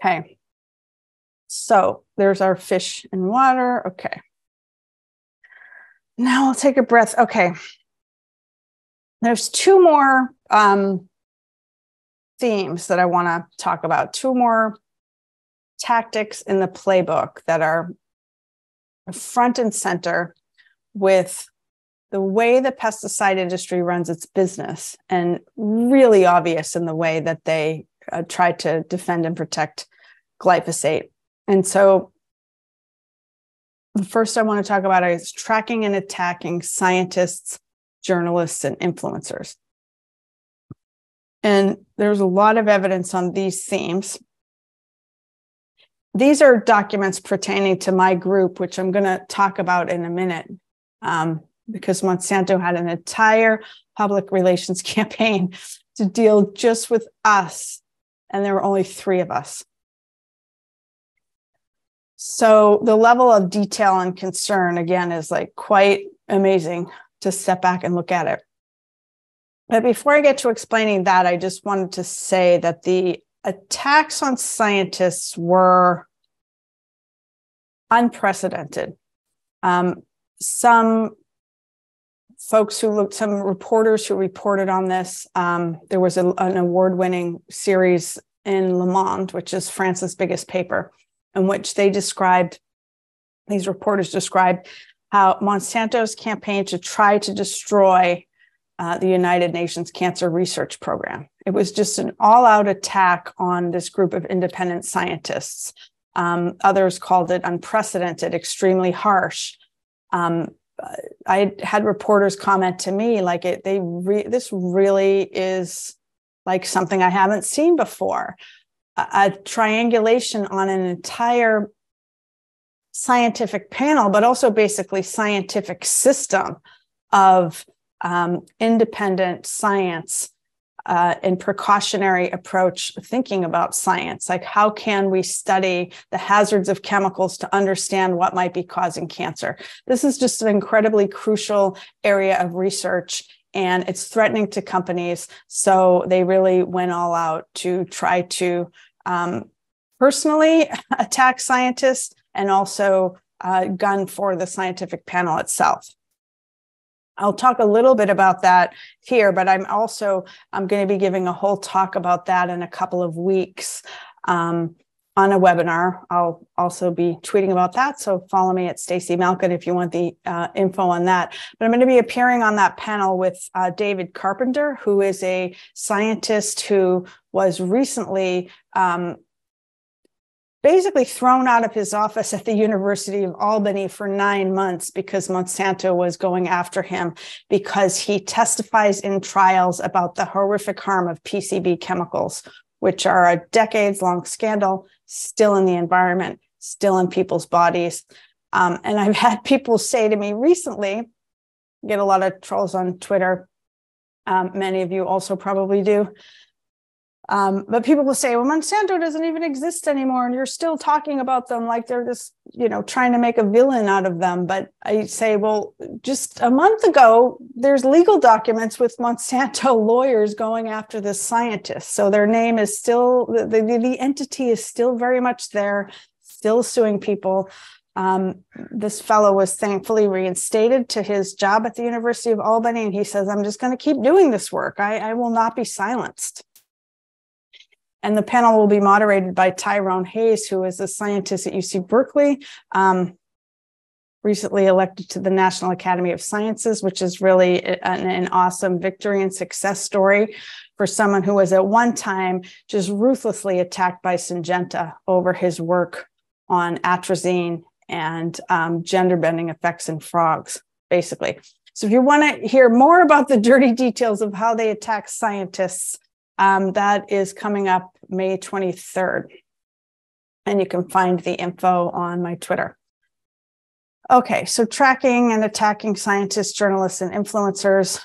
Okay. So there's our fish in water. Okay. Now I'll take a breath. Okay. There's two more themes that I want to talk about, two more tactics in the playbook that are front and center with the way the pesticide industry runs its business, and really obvious in the way that they try to defend and protect glyphosate. And so the first I want to talk about is tracking and attacking scientists, journalists, and influencers. And there's a lot of evidence on these themes. These are documents pertaining to my group, which I'm going to talk about in a minute, because Monsanto had an entire public relations campaign to deal just with us, and there were only 3 of us. So the level of detail and concern, again, is like quite amazing to step back and look at it. But before I get to explaining that, I just wanted to say that the attacks on scientists were unprecedented. Some folks who looked, some reporters who reported on this, there was an award-winning series in Le Monde, which is France's biggest paper, in which they described, these reporters described how Monsanto's campaign to try to destroy the United Nations Cancer Research Program. It was just an all-out attack on this group of independent scientists. Others called it unprecedented, extremely harsh. I had reporters comment to me like this really is like something I haven't seen before. A triangulation on an entire scientific panel, but also basically scientific system of independent science and precautionary approach thinking about science. Like, how can we study the hazards of chemicals to understand what might be causing cancer? This is just an incredibly crucial area of research, and it's threatening to companies. So they really went all out to try to personally attack scientists and also gun for the scientific panel itself. I'll talk a little bit about that here, but I'm going to be giving a whole talk about that in a couple of weeks on a webinar. I'll also be tweeting about that, so follow me at Stacy Malkan if you want the info on that. But I'm going to be appearing on that panel with David Carpenter, who is a scientist who was recently basically thrown out of his office at the University of Albany for 9 months because Monsanto was going after him because he testifies in trials about the horrific harm of PCB chemicals, which are a decades-long scandal, still in the environment, still in people's bodies. And I've had people say to me recently, get a lot of trolls on Twitter, many of you also probably do, but people will say, well, Monsanto doesn't even exist anymore, and you're still talking about them like they're just, trying to make a villain out of them. But I say, well, just a month ago, there's legal documents with Monsanto lawyers going after this scientist. So their name is still, the entity is still very much there, still suing people. This fellow was thankfully reinstated to his job at the University of Albany, and he says, I'm just going to keep doing this work. I will not be silenced. And the panel will be moderated by Tyrone Hayes, who is a scientist at UC Berkeley, recently elected to the National Academy of Sciences, which is really an awesome victory and success story for someone who was at one time just ruthlessly attacked by Syngenta over his work on atrazine and gender-bending effects in frogs, basically. So if you want to hear more about the dirty details of how they attack scientists, that is coming up May 23rd. And you can find the info on my Twitter. Okay, so tracking and attacking scientists, journalists, and influencers.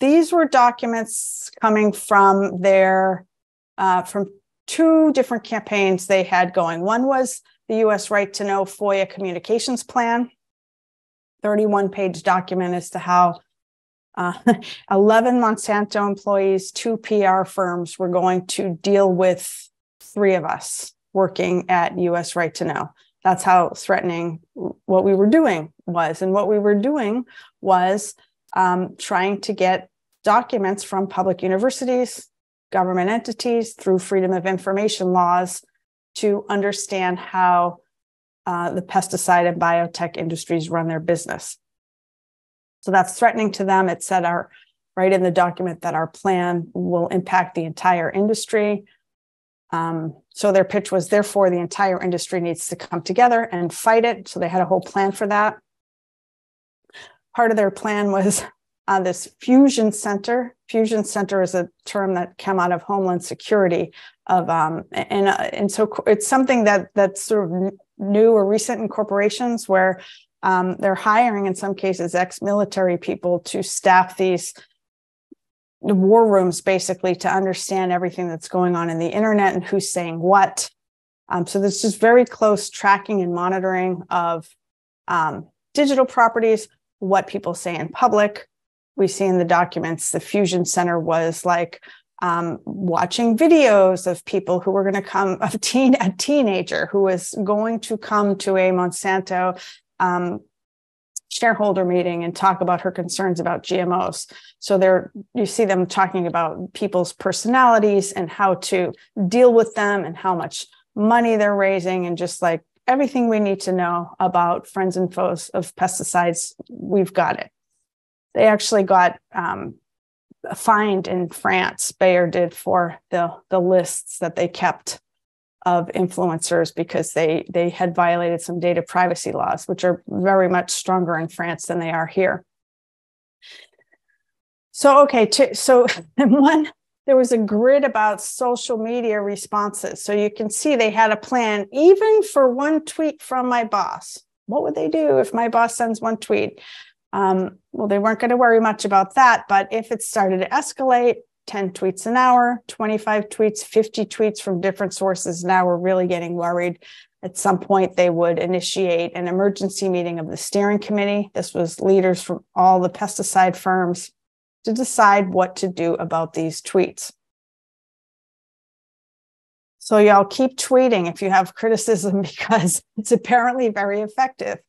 These were documents coming from from 2 different campaigns they had going. One was the U.S. Right to Know FOIA Communications Plan, 31-page document as to how 11 Monsanto employees, 2 PR firms were going to deal with 3 of us working at US Right to Know. That's how threatening what we were doing was. And what we were doing was trying to get documents from public universities, government entities, through freedom of information laws, to understand how the pesticide and biotech industries run their business. So that's threatening to them. It said right in the document that our plan will impact the entire industry. So their pitch was, therefore, the entire industry needs to come together and fight it. So they had a whole plan for that. Part of their plan was this fusion center. Fusion center is a term that came out of Homeland Security. And so it's something that's sort of new or recent in corporations, where they're hiring, in some cases, ex-military people to staff these war rooms, basically, to understand everything that's going on in the internet and who's saying what. So there's just very close tracking and monitoring of digital properties, what people say in public. We see in the documents, the Fusion Center was like watching videos of people who were going to come, a teenager who was going to come to a Monsanto shareholder meeting and talk about her concerns about GMOs. So you see them talking about people's personalities and how to deal with them and how much money they're raising, and just like everything we need to know about friends and foes of pesticides, we've got it. They actually got fined in France, Bayer did, for the lists that they kept of influencers, because they had violated some data privacy laws, which are very much stronger in France than they are here. So, okay, so there was a grid about social media responses. So you can see they had a plan, even for one tweet from my boss. What would they do if my boss sends one tweet? Well, they weren't going to worry much about that, but if it started to escalate, 10 tweets an hour, 25 tweets, 50 tweets from different sources, now we're really getting worried. At some point, they would initiate an emergency meeting of the steering committee. This was leaders from all the pesticide firms to decide what to do about these tweets. So y'all keep tweeting if you have criticism, because it's apparently very effective.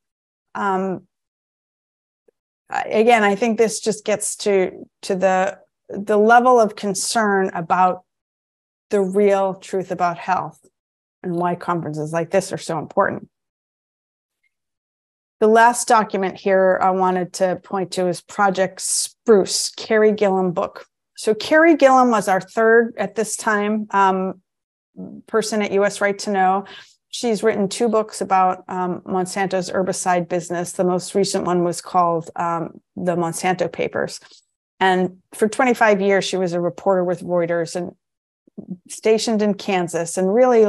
Again, I think this just gets to the level of concern about the real truth about health and why conferences like this are so important. The last document here I wanted to point to is Project Spruce, Carrie Gillum book. So Carrie Gillum was our third, at this time, person at US Right to Know. She's written 2 books about Monsanto's herbicide business. The most recent one was called The Monsanto Papers. And for 25 years, she was a reporter with Reuters and stationed in Kansas, and really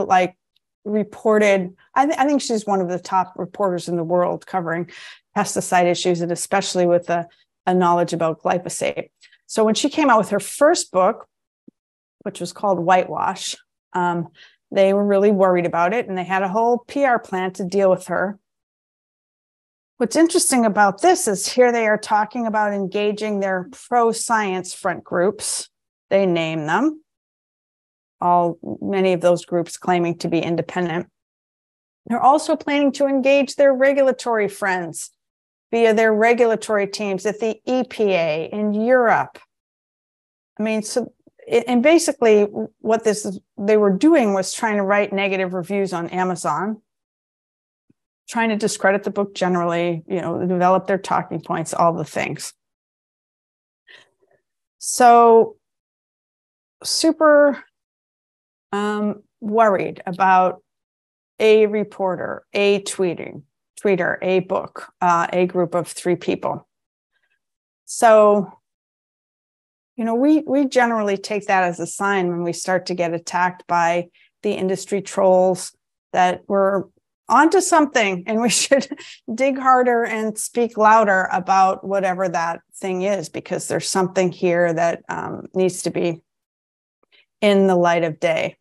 reported. I think she's one of the top reporters in the world covering pesticide issues, and especially with a knowledge about glyphosate. So when she came out with her first book, which was called Whitewash, they were really worried about it, and they had a whole PR plan to deal with her. What's interesting about this is here they are talking about engaging their pro-science front groups. They name them, many of those groups claiming to be independent. They're also planning to engage their regulatory friends via their regulatory teams at the EPA in Europe. I mean, and basically what they were doing was trying to write negative reviews on Amazon, trying to discredit the book generally, develop their talking points, all the things. So super worried about a reporter, a tweeter, a book, a group of 3 people. So, we generally take that as a sign when we start to get attacked by the industry trolls that we're onto something, and we should dig harder and speak louder about whatever that thing is, because there's something here that needs to be in the light of day.